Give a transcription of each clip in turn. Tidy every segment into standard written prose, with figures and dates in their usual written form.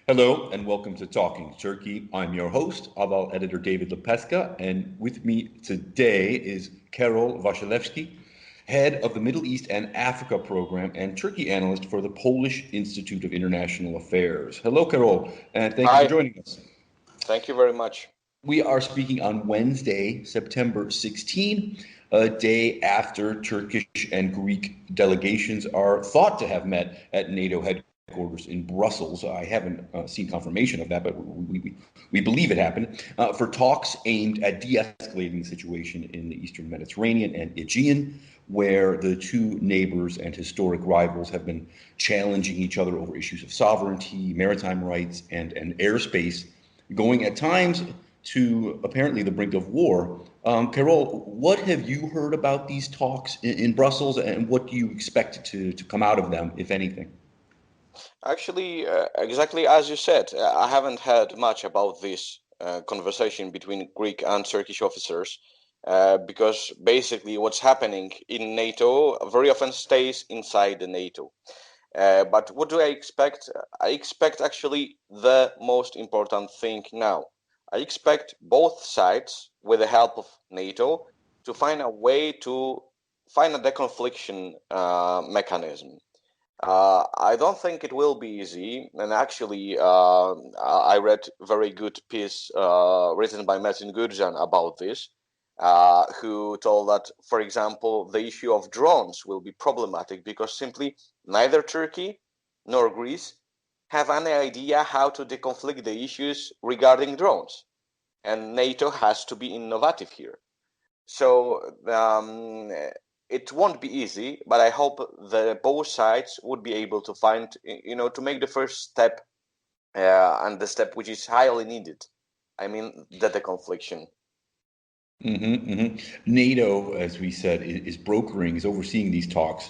Hello and welcome to Talking Turkey. I'm your host, Ahval editor David Lepeska, and with me today is Karol Wasilewski, head of the Middle East and Africa program and Turkey analyst for the Polish Institute of International Affairs. Hello, Karol, and thank you for Hi, joining us. thank you very much. We are speaking on Wednesday, September 16, a day after Turkish and Greek delegations are thought to have met at NATO headquarters in Brussels. I haven't seen confirmation of that, but we believe it happened, for talks aimed at de-escalating the situation in the Eastern Mediterranean and Aegean, where the two neighbors and historic rivals have been challenging each other over issues of sovereignty, maritime rights, and airspace, going at times to apparently the brink of war. Karol, what have you heard about these talks in Brussels, and what do you expect to come out of them, if anything? Actually, exactly as you said, I haven't heard much about this conversation between Greek and Turkish officers because basically what's happening in NATO very often stays inside the NATO. But what do I expect? I expect actually the most important thing now. I expect both sides, with the help of NATO, to find a way to find a deconfliction mechanism. I don't think it will be easy, and actually, I read a very good piece written by Metin Gürcan about this, who told that, for example, the issue of drones will be problematic because simply neither Turkey nor Greece have any idea how to deconflict the issues regarding drones, and NATO has to be innovative here. So it won't be easy, but I hope that both sides would be able to find, to make the first step and the step which is highly needed. I mean, the deconfliction. NATO, as we said, is overseeing these talks,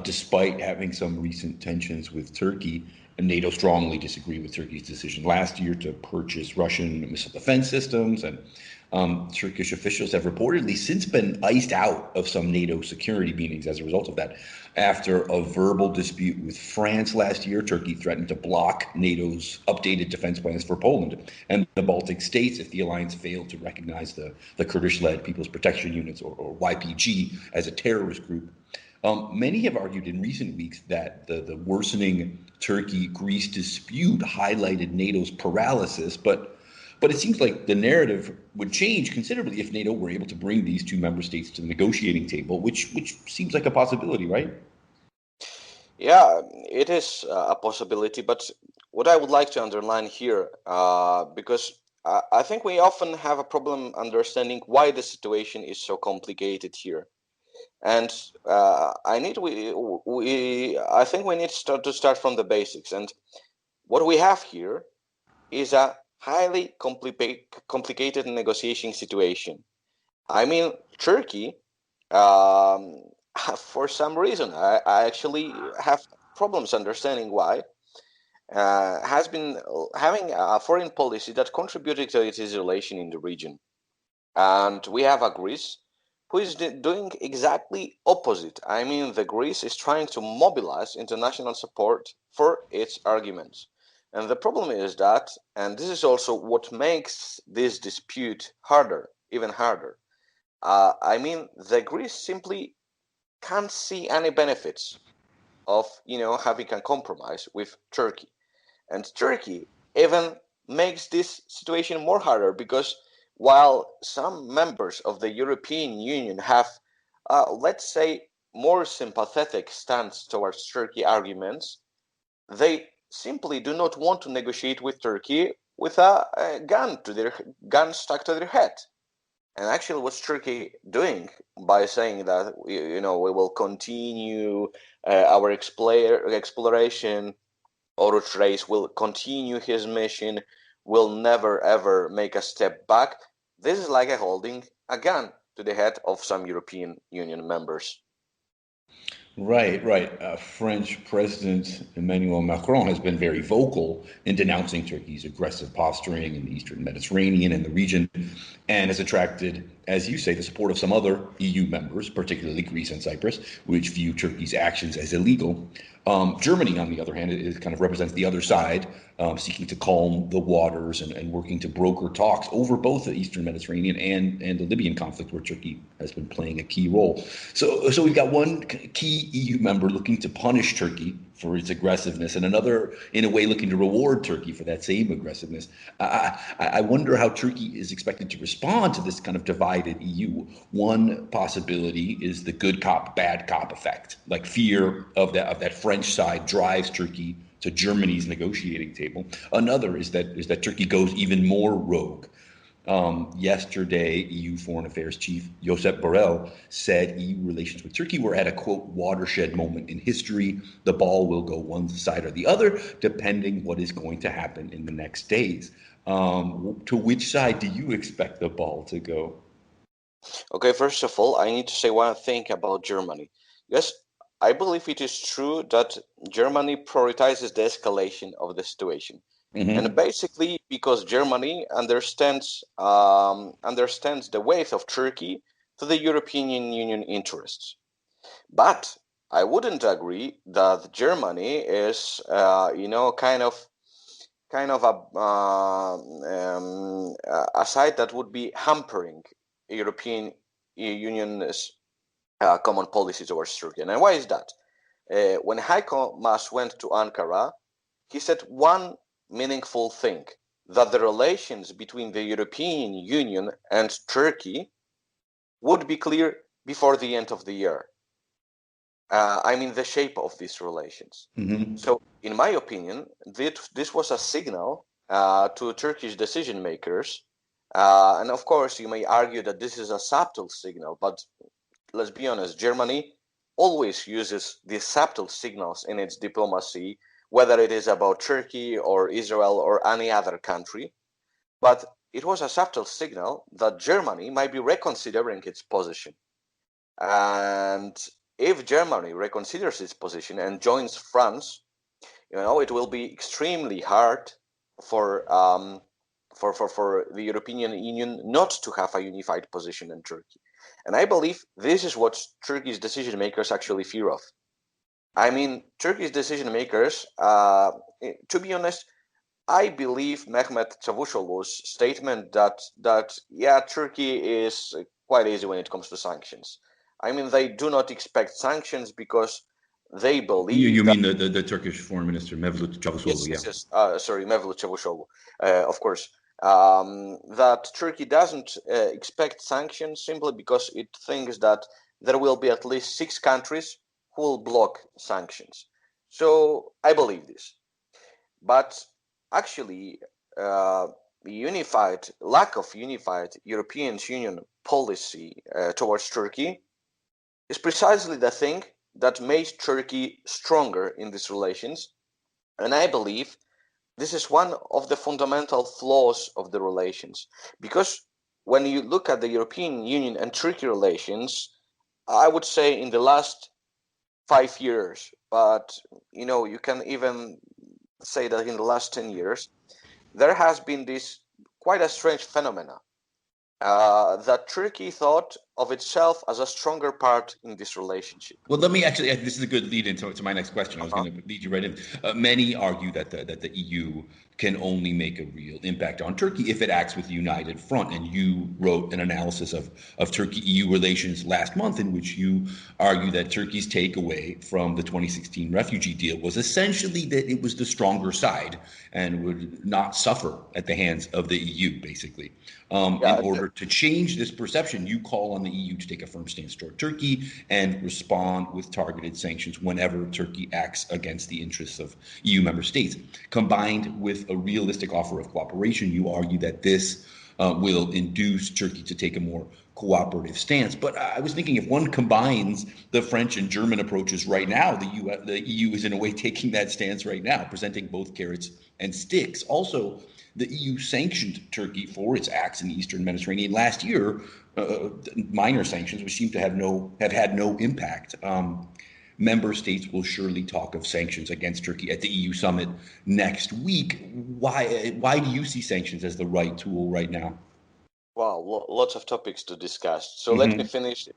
despite having some recent tensions with Turkey. And NATO strongly disagree with Turkey's decision last year to purchase Russian missile defense systems, and Turkish officials have reportedly since been iced out of some NATO security meetings as a result of that. After a verbal dispute with France last year, Turkey threatened to block NATO's updated defense plans for Poland and the Baltic states if the alliance failed to recognize the Kurdish-led People's Protection Units, or YPG, as a terrorist group. Many have argued in recent weeks that the worsening Turkey-Greece dispute highlighted NATO's paralysis, but it seems like the narrative would change considerably if NATO were able to bring these two member states to the negotiating table, which seems like a possibility, right? Yeah, it is a possibility, but what I would like to underline here, because I think we often have a problem understanding why the situation is so complicated here. And I think we need to start from the basics. And what we have here is a highly complicated negotiating situation. I mean, Turkey, um, for some reason, I actually have problems understanding why, has been having a foreign policy that contributed to its isolation in the region. And we have a Greece who is doing exactly opposite. I mean, the Greece is trying to mobilize international support for its arguments. And the problem is that, and this is also what makes this dispute harder, even harder. I mean, the Greece simply can't see any benefits of, having a compromise with Turkey. And Turkey even makes this situation more harder because while some members of the European Union have, let's say, more sympathetic stance towards Turkey arguments, they simply do not want to negotiate with Turkey with a gun stuck to their head. And actually, what's Turkey doing by saying that we will continue our exploration, Trace will continue his mission, will never ever make a step back. This is like a holding a gun to the head of some European Union members. Right, right. French President Emmanuel Macron has been very vocal in denouncing Turkey's aggressive posturing in the Eastern Mediterranean and the region, and has attracted as you say, the support of some other EU members, particularly Greece and Cyprus, which view Turkey's actions as illegal. Germany, on the other hand, kind of represents the other side, seeking to calm the waters and working to broker talks over both the Eastern Mediterranean and the Libyan conflict, where Turkey has been playing a key role. So we've got one key EU member looking to punish Turkey for its aggressiveness, and another, in a way, looking to reward Turkey for that same aggressiveness. I wonder how Turkey is expected to respond to this kind of divided EU. One possibility is the good cop, bad cop effect, like fear of that French side drives Turkey to Germany's negotiating table. Another is that Turkey goes even more rogue. Yesterday, EU Foreign Affairs Chief Josep Borrell said EU relations with Turkey were at a, quote, watershed moment in history. The ball will go one side or the other, depending what is going to happen in the next days. To which side do you expect the ball to go? Okay, first of all, I need to say one thing about Germany. Yes, I believe it is true that Germany prioritizes the escalation of the situation. And basically, because Germany understands the weight of Turkey to the European Union interests. But I wouldn't agree that Germany is, kind of a side that would be hampering European Union's common policy towards Turkey. And why is that? When Heiko Maas went to Ankara, he said one meaningful thing, that the relations between the European Union and Turkey would be clear before the end of the year. The shape of these relations. So, in my opinion, this was a signal to Turkish decision makers. And of course, you may argue that this is a subtle signal, but let's be honest, Germany always uses these subtle signals in its diplomacy, whether it is about Turkey or Israel or any other country. But it was a subtle signal that Germany might be reconsidering its position. And if Germany reconsiders its position and joins France, it will be extremely hard for the European Union not to have a unified position in Turkey. And I believe this is what Turkey's decision makers actually fear of. Turkey's decision makers, to be honest, I believe Mehmet Çavuşoğlu's statement that Turkey is quite easy when it comes to sanctions. They do not expect sanctions because they believe. You mean the Turkish foreign minister Mevlut Çavuşoğlu? Yes. Sorry, Mevlut Çavuşoğlu. Of course, that Turkey doesn't expect sanctions simply because it thinks that there will be at least 6 countries who will block sanctions. So I believe this, but actually, lack of unified European Union policy towards Turkey is precisely the thing that made Turkey stronger in these relations. And I believe this is one of the fundamental flaws of the relations. Because when you look at the European Union and Turkey relations, I would say in the last 5 years, but you can even say that in the last 10 years, there has been this quite a strange phenomena that Turkey thought of itself as a stronger part in this relationship. Well, let me actually, this is a good lead into my next question. I was going to lead you right in. Many argue that the EU can only make a real impact on Turkey if it acts with a united front. And you wrote an analysis of Turkey-EU relations last month in which you argue that Turkey's takeaway from the 2016 refugee deal was essentially that it was the stronger side and would not suffer at the hands of the EU, basically. In order to change this perception, you call on the EU to take a firm stance toward Turkey and respond with targeted sanctions whenever Turkey acts against the interests of EU member states. Combined with a realistic offer of cooperation, you argue that this will induce Turkey to take a more cooperative stance. But I was thinking, if one combines the French and German approaches right now, the EU is in a way taking that stance right now, presenting both carrots and sticks. Also, the EU sanctioned Turkey for its acts in the Eastern Mediterranean last year, minor sanctions, which seem to have had no impact. Member states will surely talk of sanctions against Turkey at the EU summit next week. Why do you see sanctions as the right tool right now? Wow, lots of topics to discuss. So let me Hmm. finish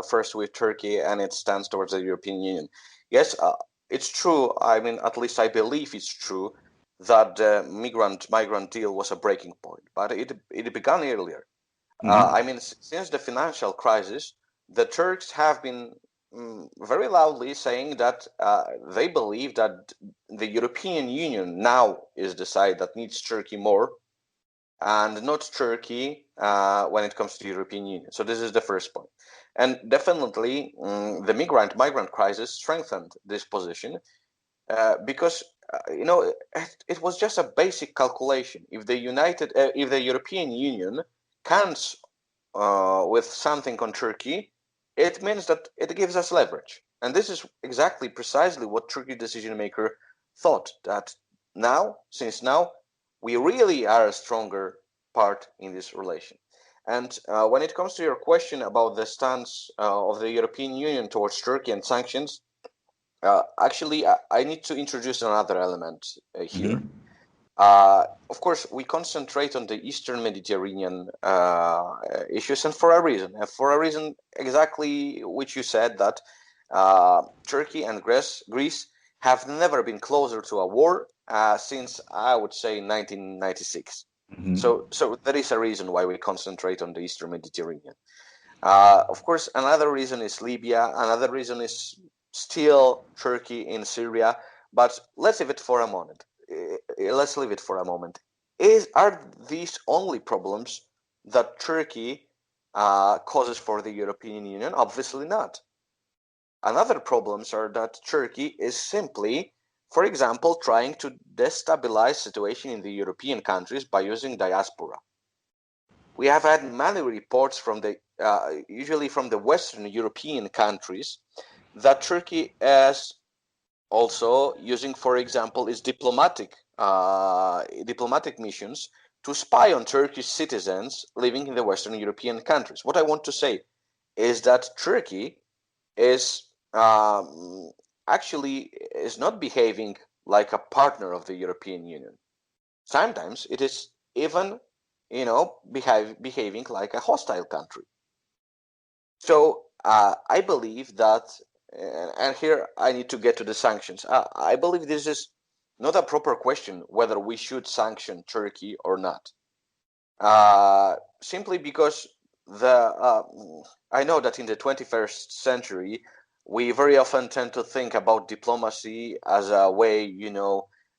first with Turkey and its stance towards the European Union. Yes, it's true. I mean, at least I believe it's true that the migrant deal was a breaking point, but it began earlier. Hmm. I mean, since the financial crisis, the Turks have been very loudly saying that they believe that the European Union now is the side that needs Turkey more and not Turkey when it comes to the European Union. So this is the first point. And definitely the migrant crisis strengthened this position because it was just a basic calculation. If the European Union counts with something on Turkey, it means that it gives us leverage. And this is exactly precisely what Turkey decision maker thought, that since now, we really are a stronger part in this relation. And when it comes to your question about the stance of the European Union towards Turkey and sanctions, actually, I need to introduce another element here. Hmm. Of course, we concentrate on the Eastern Mediterranean issues, and for a reason. For a reason exactly which you said, that Turkey and Greece have never been closer to a war since, I would say, 1996. Hmm. So there is a reason why we concentrate on the Eastern Mediterranean. Of course, another reason is Libya. Another reason is still Turkey in Syria. But let's leave it for a moment. Let's leave it for a moment. Are these only problems that Turkey causes for the European Union? Obviously not. Another problems are that Turkey is simply, for example, trying to destabilize situation in the European countries by using diaspora. We have had many reports from usually from the Western European countries, that Turkey is also using, for example, its diplomatic missions to spy on Turkish citizens living in the Western European countries. What I want to say is that Turkey is actually is not behaving like a partner of the European Union. Sometimes it is even, behaving like a hostile country. So I believe that, and here I need to get to the sanctions. I believe this is not a proper question whether we should sanction Turkey or not. Simply because I know that in the 21st century, we very often tend to think about diplomacy as a way,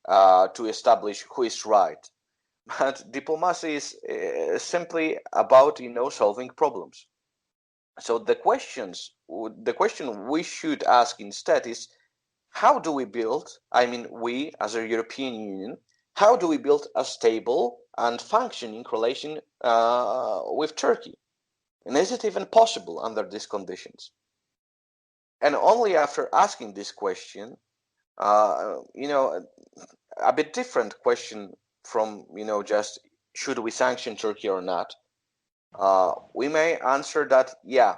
to establish who is right. But diplomacy is simply about, solving problems. So the question we should ask instead is, how do we build, I mean, we as a European Union, how do we build a stable and functioning relation with Turkey? And is it even possible under these conditions? And only after asking this question, a bit different question from, just should we sanction Turkey or not? We may answer that, yeah,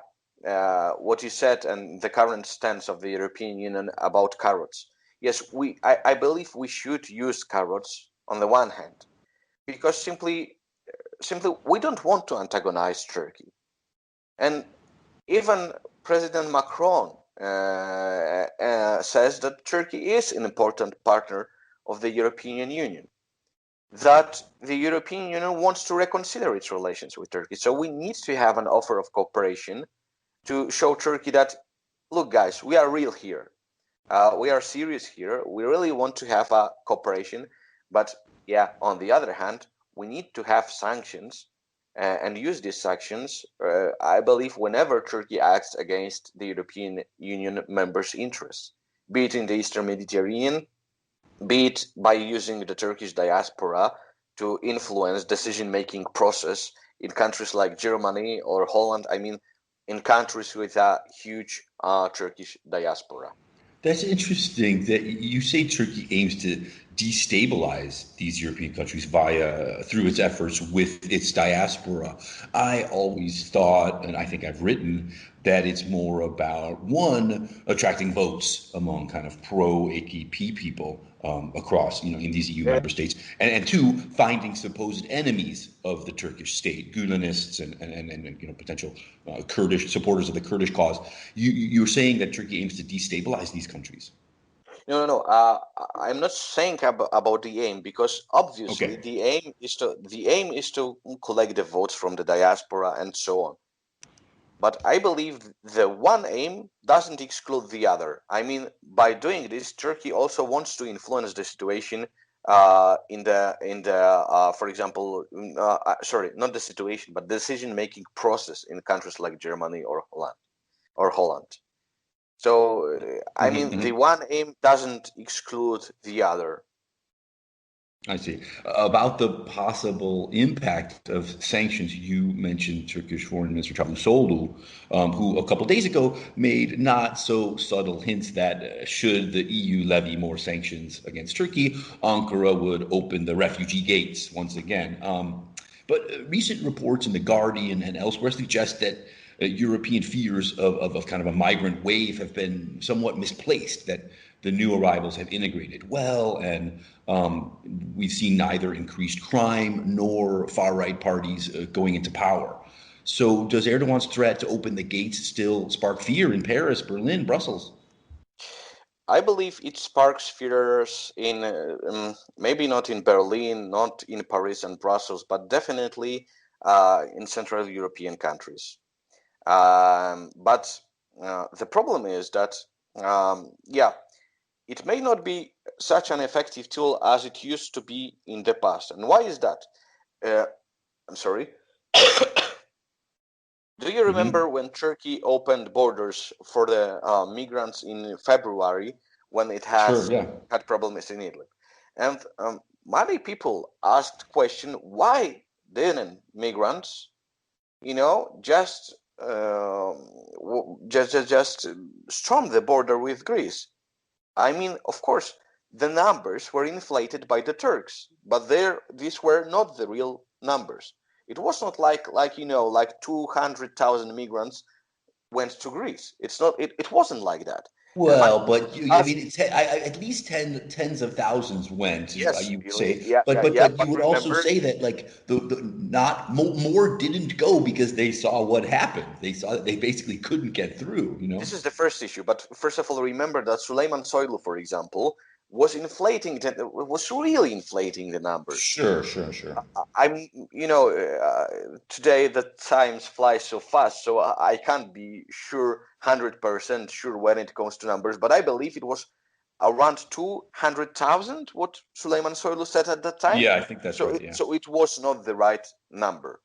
what you said and the current stance of the European Union about carrots. Yes, I believe we should use carrots on the one hand, because simply we don't want to antagonize Turkey. And even President Macron says that Turkey is an important partner of the European Union, that the European Union wants to reconsider its relations with Turkey. So we need to have an offer of cooperation to show Turkey that, look, guys, we are real here. We are serious here. We really want to have a cooperation. But yeah, on the other hand, we need to have sanctions and use these sanctions, I believe, whenever Turkey acts against the European Union members' interests, be it in the Eastern Mediterranean, be it by using the Turkish diaspora to influence decision-making process in countries like Germany or Holland. I mean, in countries with a huge Turkish diaspora. That's interesting that you say Turkey aims to destabilize these European countries through its efforts with its diaspora. I always thought, and I think I've written, that it's more about one, attracting votes among kind of pro AKP people, across, in these EU member states, and two, finding supposed enemies of the Turkish state, Gülenists and potential Kurdish supporters of the Kurdish cause. You're saying that Turkey aims to destabilize these countries. No. I'm not saying about the aim, because obviously Okay. the aim is to collect the votes from the diaspora and so on. But I believe the one aim doesn't exclude the other. I mean, by doing this, Turkey also wants to influence the situation for example, sorry, not the situation, but decision-making process in countries like Germany or Holland. So, I mean, the one aim doesn't exclude the other. I see. About the possible impact of sanctions, you mentioned Turkish Foreign Minister Çavuşoğlu, who a couple of days ago made not so subtle hints that should the EU levy more sanctions against Turkey, Ankara would open the refugee gates once again. But recent reports in The Guardian and elsewhere suggest that European fears of kind of a migrant wave have been somewhat misplaced, that the new arrivals have integrated well, and we've seen neither increased crime nor far-right parties going into power. So does Erdogan's threat to open the gates still spark fear in Paris, Berlin, Brussels? I believe it sparks fears in maybe not in Berlin, not in Paris and Brussels, but definitely in Central European countries. But the problem is that, it may not be such an effective tool as it used to be in the past. And why is that? I'm sorry. Do you remember when Turkey opened borders for the migrants in February, when it Sure, yeah. had problems in Italy? And many people asked question, why didn't migrants, just storm the border with Greece? I mean, of course, the numbers were inflated by the Turks, but these were not the real numbers. It was not like 200,000 migrants went to Greece. It's not. It wasn't like that. And my Well, but I ask, mean, at least tens of thousands went. yes, You would say, yeah, but yeah, but yeah. but you But would also remember, say that like the not more didn't go because they saw what happened. They saw that they basically couldn't get through. this is the first issue. But first of all, remember that Suleiman Soylu, for example, was really inflating the numbers. Sure. I'm, today the times fly so fast, so I can't be 100% sure when it comes to numbers, but I believe it was around 200,000, what Suleiman Soylu said at that time. Yeah, I think that's right. Yeah. So it was not the right number.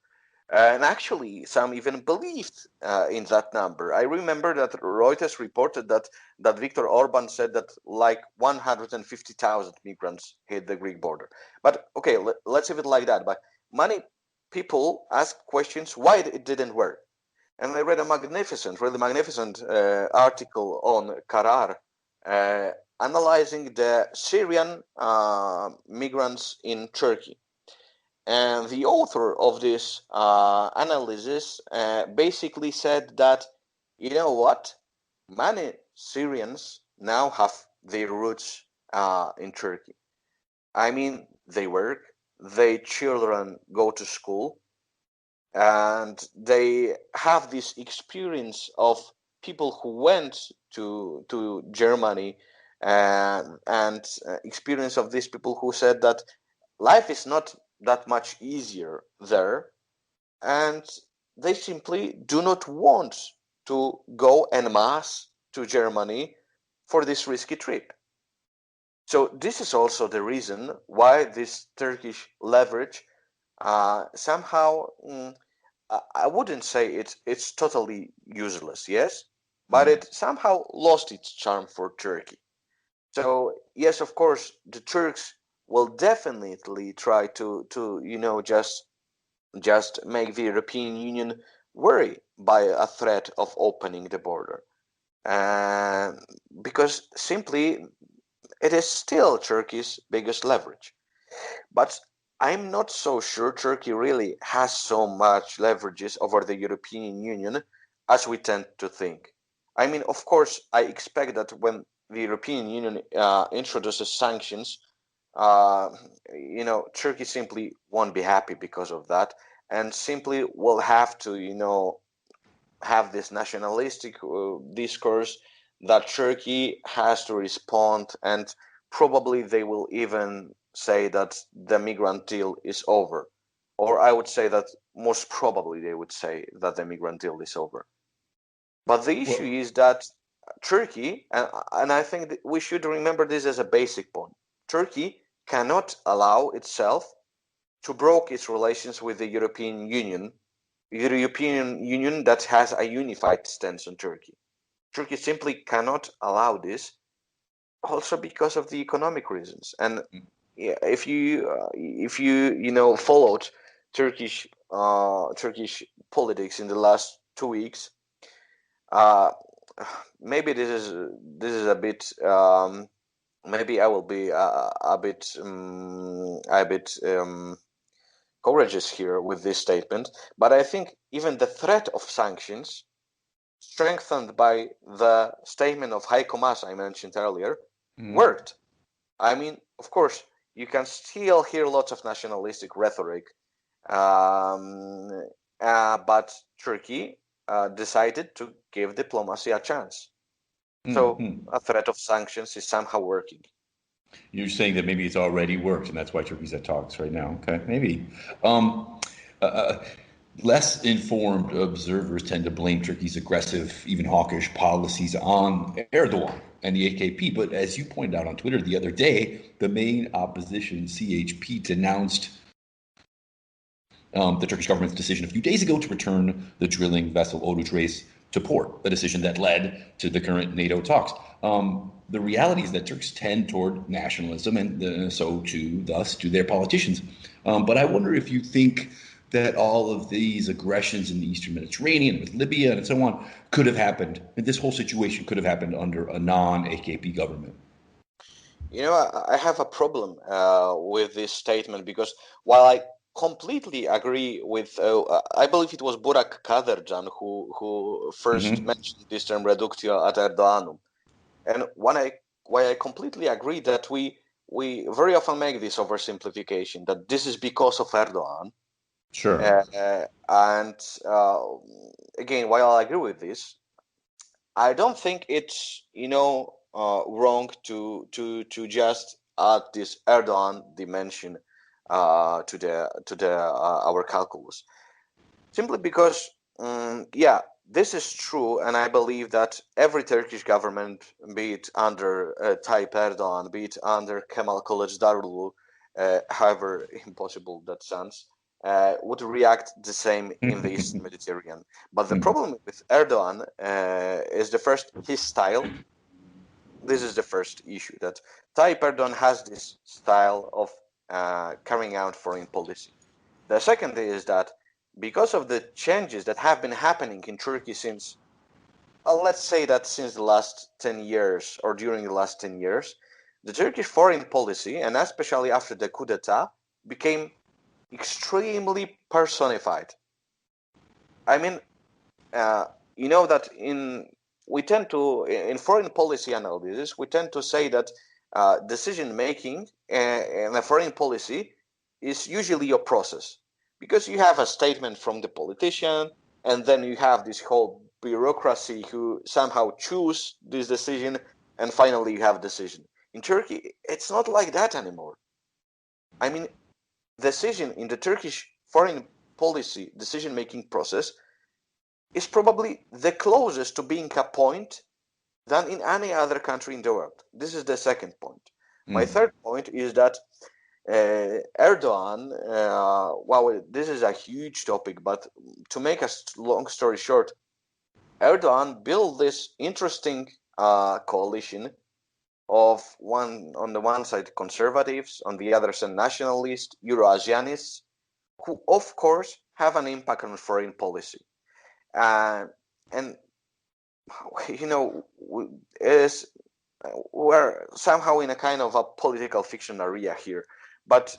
And actually, some even believed in that number. I remember that Reuters reported that Viktor Orban said that like 150,000 migrants hit the Greek border. But okay, let's leave it like that. But many people ask questions why it didn't work. And I read a really magnificent article on Karar analyzing the Syrian migrants in Turkey. And the author of this analysis basically said that, you know what, many Syrians now have their roots in Turkey. I mean, they work, their children go to school, and they have this experience of people who went to Germany, and experience of these people who said that life is not that much easier there, and they simply do not want to go en masse to Germany for this risky trip. So this is also the reason why this Turkish leverage somehow, I wouldn't say it's totally useless, yes, but it somehow lost its charm for Turkey. So yes, of course, the Turks will definitely try to just make the European Union worry by a threat of opening the border, because simply it is still Turkey's biggest leverage. But I'm not so sure Turkey really has so much leverages over the European Union as we tend to think. I mean, of course, I expect that when the European Union introduces sanctions, Turkey simply won't be happy because of that, and simply will have to, have this nationalistic discourse that Turkey has to respond, and probably they will even say that the migrant deal is over. Or I would say that most probably they would say that the migrant deal is over. But the issue is that Turkey, and I think that we should remember this as a basic point, Turkey cannot allow itself to break its relations with the European Union that has a unified stance on Turkey. Turkey simply cannot allow this, also because of the economic reasons. And if you followed Turkish politics in the last 2 weeks, maybe this is a bit. Maybe I will be a bit courageous here with this statement, but I think even the threat of sanctions, strengthened by the statement of Heiko Maas I mentioned earlier, worked. I mean, of course, you can still hear lots of nationalistic rhetoric, but Turkey decided to give diplomacy a chance. So a threat of sanctions is somehow working. You're saying that maybe it's already worked, and that's why Turkey's at talks right now. Okay, maybe. Less informed observers tend to blame Turkey's aggressive, even hawkish policies on Erdogan and the AKP. But as you pointed out on Twitter the other day, the main opposition, CHP, denounced the Turkish government's decision a few days ago to return the drilling vessel Oruç to port, a decision that led to the current NATO talks. The reality is that Turks tend toward nationalism, and so too, thus, do their politicians. But I wonder if you think that all of these aggressions in the Eastern Mediterranean, with Libya and so on, could have happened, and this whole situation could have happened under a non-AKP government. I have a problem with this statement, because while I completely agree with, I believe it was Burak Kadercan who first mentioned this term reductio ad Erdoganum. And why I completely agree that we very often make this oversimplification, that this is because of Erdogan. Sure. And again, while I agree with this, I don't think it's wrong to just add this Erdogan dimension to our calculus, simply because this is true, and I believe that every Turkish government, be it under Tayyip Erdogan, be it under Kemal Kılıçdaroğlu, however impossible that sounds, would react the same in the Eastern Mediterranean. But the problem with Erdogan is his style. This is the first issue, that Tayyip Erdogan has this style of carrying out foreign policy. The second is that because of the changes that have been happening in Turkey since, let's say that since the last 10 years, or during the last 10 years, the Turkish foreign policy, and especially after the coup d'etat, became extremely personified. I mean, that in foreign policy analysis, we tend to say that decision making in a foreign policy is usually a process, because you have a statement from the politician, and then you have this whole bureaucracy who somehow choose this decision, and finally you have a decision. In Turkey, it's not like that anymore. I mean, decision in the Turkish foreign policy decision-making process is probably the closest to being a point than in any other country in the world. This is the second point. My third point is that Erdogan, this is a huge topic, but to make a long story short, Erdogan built this interesting coalition of on the one side conservatives, on the other side nationalists, Euro-Asianists, who of course have an impact on foreign policy. And we're somehow in a kind of a political fiction area here, but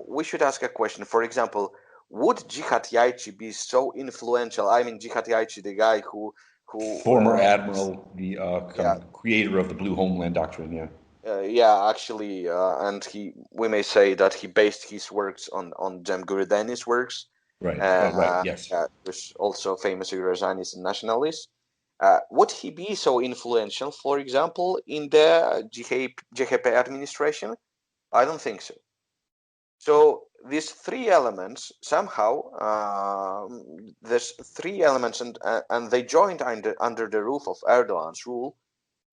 we should ask a question. For example, would Cihat Yayci be so influential? I mean, Cihat Yayci, the guy who who Former admiral, the kind yeah, of creator of the Blue Homeland Doctrine. Yeah. yeah, actually, and we may say that he based his works on Cem Guriddani's works. Right. Right. Yes. Yeah, who's also famous Eurozionist and nationalist. Would he be so influential, for example, in the GHP administration? I don't think so. So these three elements somehow there's three elements, and they joined under the roof of Erdogan's rule,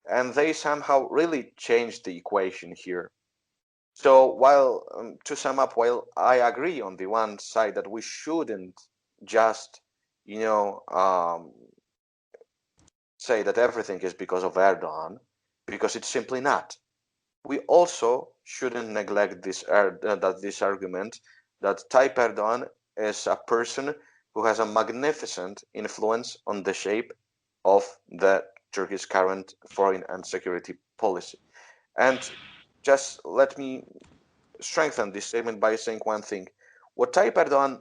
and they somehow really changed the equation here. So while to sum up, while I agree on the one side that we shouldn't just say that everything is because of Erdogan, because it's simply not. We also shouldn't neglect this argument that Tayyip Erdogan is a person who has a magnificent influence on the shape of the Turkish current foreign and security policy. And just let me strengthen this statement by saying one thing. What Tayyip Erdogan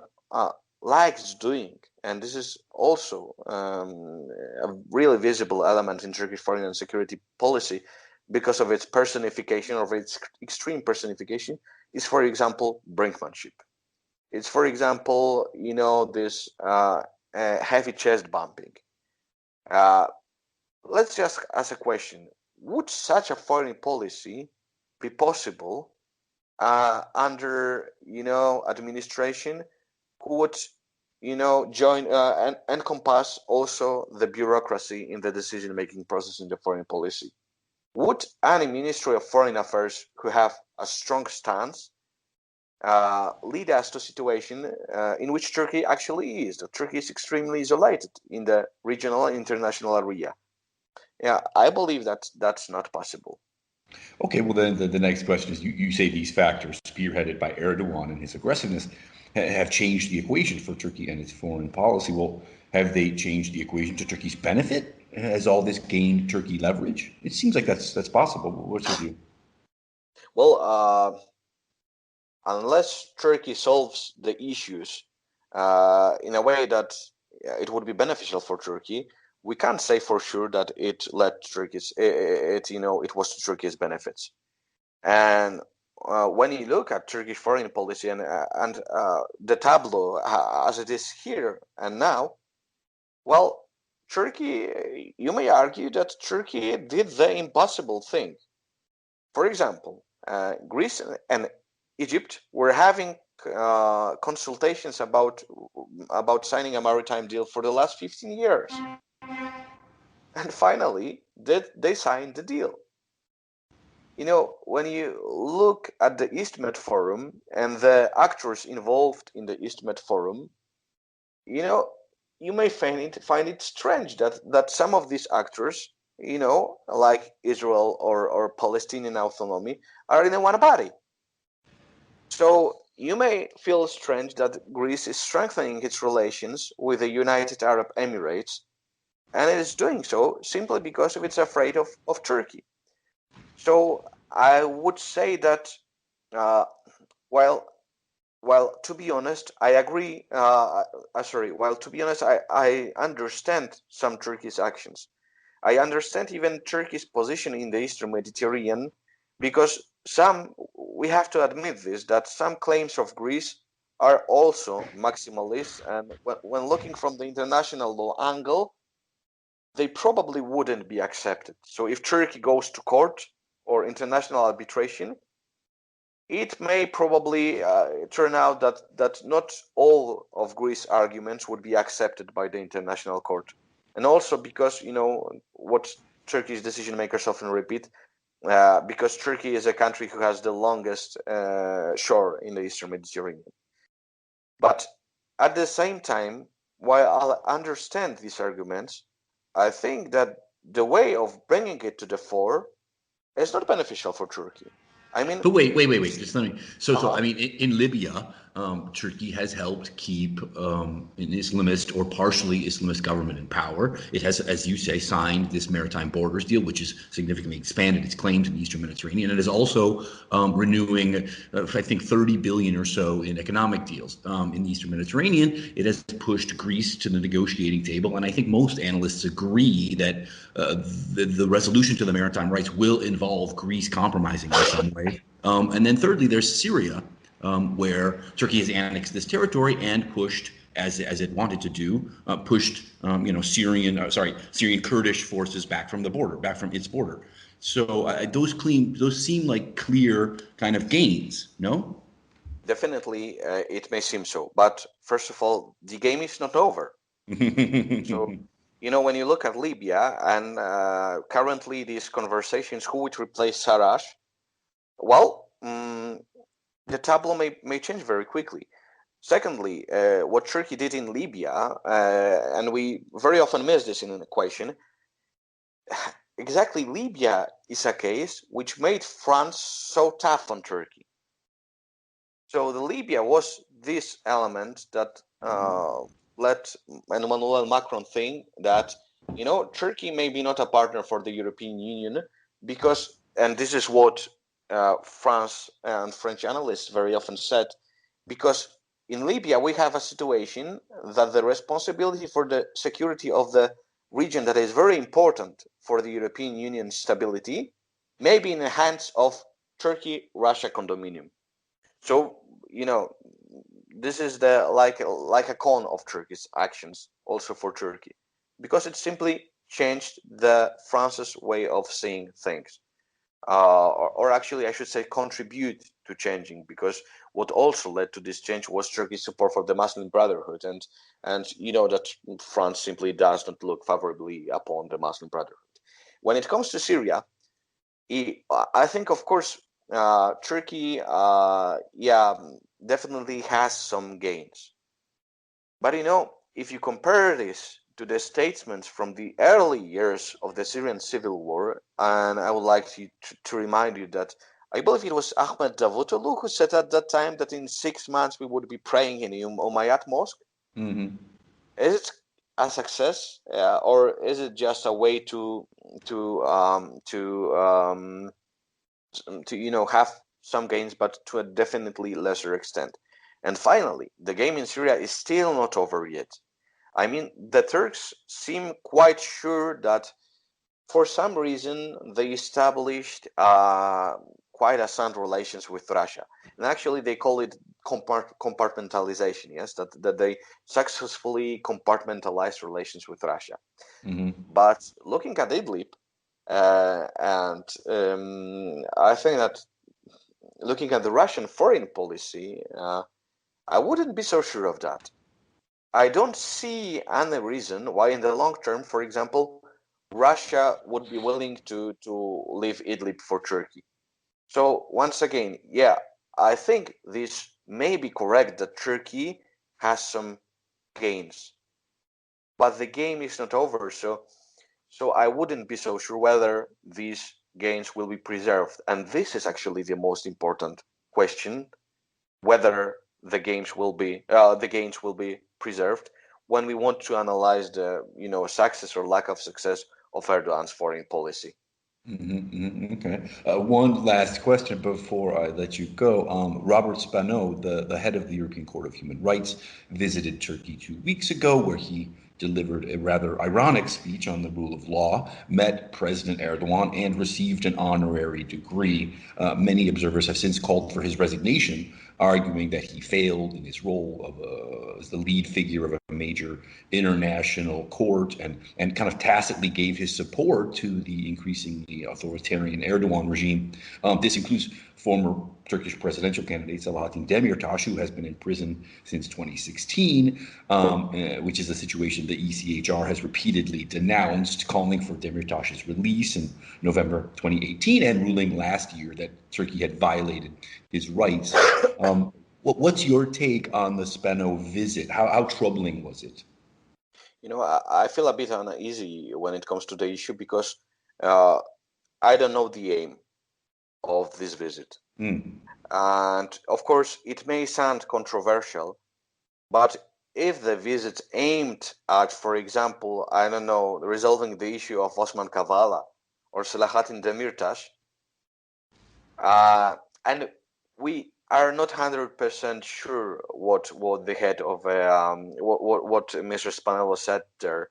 likes doing, and this is also a really visible element in Turkish foreign and security policy because of its personification, of its extreme personification, is, for example, brinkmanship. It's, for example, this heavy chest bumping. Let's just ask a question. Would such a foreign policy be possible under administration who would join and encompass also the bureaucracy in the decision-making process in the foreign policy? Would any Ministry of Foreign Affairs who have a strong stance lead us to a situation in which Turkey actually is? Turkey is extremely isolated in the regional and international area. Yeah, I believe that that's not possible. Okay, well then the next question is you say these factors, spearheaded by Erdogan and his aggressiveness, have changed the equation for Turkey and its foreign policy. Well, have they changed the equation to Turkey's benefit? Has all this gained Turkey leverage? It seems like that's possible. What's your view? Well, unless Turkey solves the issues in a way that it would be beneficial for Turkey, we can't say for sure that it led Turkey's it was to Turkey's benefits. And when you look at Turkish foreign policy and the tableau as it is here and now, well, Turkey, you may argue that Turkey did the impossible thing. For example, Greece and Egypt were having consultations about signing a maritime deal for the last 15 years. And finally, they signed the deal. When you look at the East-Med Forum and the actors involved in the East-Med Forum, you may find it strange that some of these actors, like Israel or Palestinian autonomy, are in one body. So you may feel strange that Greece is strengthening its relations with the United Arab Emirates, and it is doing so simply because it's afraid of Turkey. So I would say that while to be honest, I agree. While to be honest, I understand some Turkey's actions. I understand even Turkey's position in the Eastern Mediterranean, because we have to admit this, that some claims of Greece are also maximalist, and when looking from the international law angle, they probably wouldn't be accepted. So if Turkey goes to court or international arbitration, it may probably turn out that not all of Greece's arguments would be accepted by the international court. And also because, what Turkey's decision makers often repeat, because Turkey is a country who has the longest shore in the Eastern Mediterranean. But at the same time, while I understand these arguments, I think that the way of bringing it to the fore is not beneficial for Turkey. I mean, but wait. Just let me. So I mean, in Libya, Turkey has helped keep an Islamist or partially Islamist government in power. It has, as you say, signed this maritime borders deal, which has significantly expanded its claims in the Eastern Mediterranean. It is also renewing, I think, 30 billion or so in economic deals in the Eastern Mediterranean. It has pushed Greece to the negotiating table, and I think most analysts agree that the resolution to the maritime rights will involve Greece compromising in some way. And then thirdly, there's Syria, where Turkey has annexed this territory and pushed, as it wanted to do, Syrian Kurdish forces back from its border. So those seem like clear kind of gains, no? Definitely, it may seem so. But first of all, the game is not over. So, when you look at Libya and currently these conversations, who would replace Sarraj? Well, the tableau may change very quickly. Secondly, what Turkey did in Libya, and we very often miss this in an equation, exactly Libya is a case which made France so tough on Turkey. So the Libya was this element that let Emmanuel Macron think that, Turkey may be not a partner for the European Union because, and this is what France and French analysts very often said, because in Libya we have a situation that the responsibility for the security of the region that is very important for the European Union stability may be in the hands of Turkey-Russia condominium. So, this is the like a con of Turkey's actions also for Turkey, because it simply changed the France's way of seeing things, or actually I should say contribute to changing, because what also led to this change was Turkey's support for the Muslim Brotherhood, and that France simply does not look favorably upon the Muslim Brotherhood. When it comes to Syria, I think, of course, Turkey, definitely has some gains. But if you compare this to the statements from the early years of the Syrian civil war, and I would like to remind you that I believe it was Ahmed Davutoglu who said at that time that in 6 months we would be praying in the Umayyad Mosque. Mm-hmm. Is it a success, or is it just a way to have some gains, but to a definitely lesser extent? And finally, the game in Syria is still not over yet. I mean, the Turks seem quite sure that for some reason they established quite a sound relations with Russia, and actually they call it compartmentalization. Yes, that they successfully compartmentalized relations with Russia. Mm-hmm. But looking at Idlib, and I think that looking at the Russian foreign policy, I wouldn't be so sure of that. I don't see any reason why in the long term, for example, Russia would be willing to leave Idlib for Turkey. So once again, I think this may be correct that Turkey has some gains, but the game is not over. So I wouldn't be so sure whether these gains will be preserved. And this is actually the most important question: whether the gains will be preserved when we want to analyze the success or lack of success of Erdogan's foreign policy. Mm-hmm, okay. One last question before I let you go. Robert Spano, the head of the European Court of Human Rights, visited Turkey 2 weeks ago, where he delivered a rather ironic speech on the rule of law, met President Erdogan, and received an honorary degree. Many observers have since called for his resignation, arguing that he failed in his role as the lead figure of a major international court, and kind of tacitly gave his support to the increasingly authoritarian Erdogan regime. This includes former Turkish presidential candidate Selahattin Demirtas, who has been in prison since 2016, which is a situation the ECHR has repeatedly denounced, calling for Demirtas's release in November 2018 and ruling last year that Turkey had violated his rights. What's your take on the Spano visit? How troubling was it? I feel a bit uneasy when it comes to the issue because I don't know the aim of this visit. And of course, it may sound controversial, but if the visit aimed at, for example, I don't know, resolving the issue of Osman Kavala or Selahattin Demirtas, and we are not 100% sure what the head of what Mr. Spinello said there.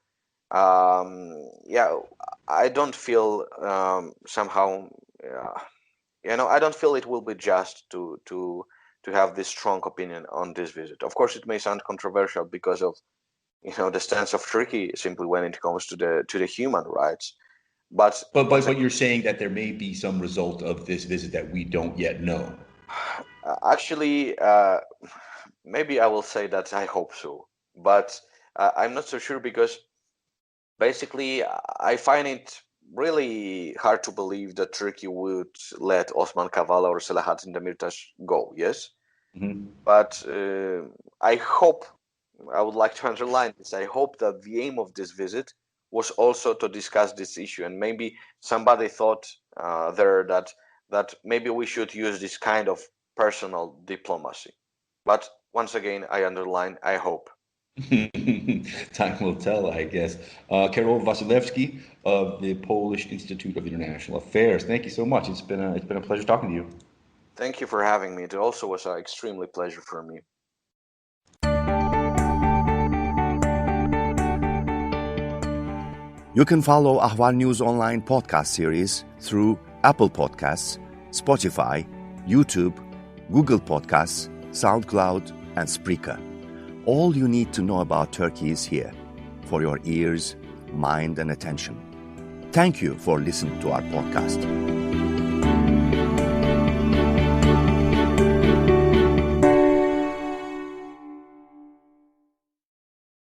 Yeah, I don't feel somehow, I don't feel it will be just to have this strong opinion on this visit. Of course, it may sound controversial because of the stance of Turkey simply when it comes to the human rights. But you're saying that there may be some result of this visit that we don't yet know. Actually, maybe I will say that I hope so, but I'm not so sure because basically I find it really hard to believe that Turkey would let Osman Kavala or Selahattin Demirtas go. Yes, but I hope, I would like to underline this, I hope that the aim of this visit was also to discuss this issue, and maybe somebody thought there that maybe we should use this kind of personal diplomacy. But once again, I underline, I hope. Time will tell, I guess. Karol Wasilewski of the Polish Institute of International Affairs. Thank you so much. It's been a pleasure talking to you. Thank you for having me. It also was an extremely pleasure for me. You can follow Ahval News Online podcast series through Apple Podcasts, Spotify, YouTube, Google Podcasts, SoundCloud, and Spreaker. All you need to know about Turkey is here, for your ears, mind, and attention. Thank you for listening to our podcast.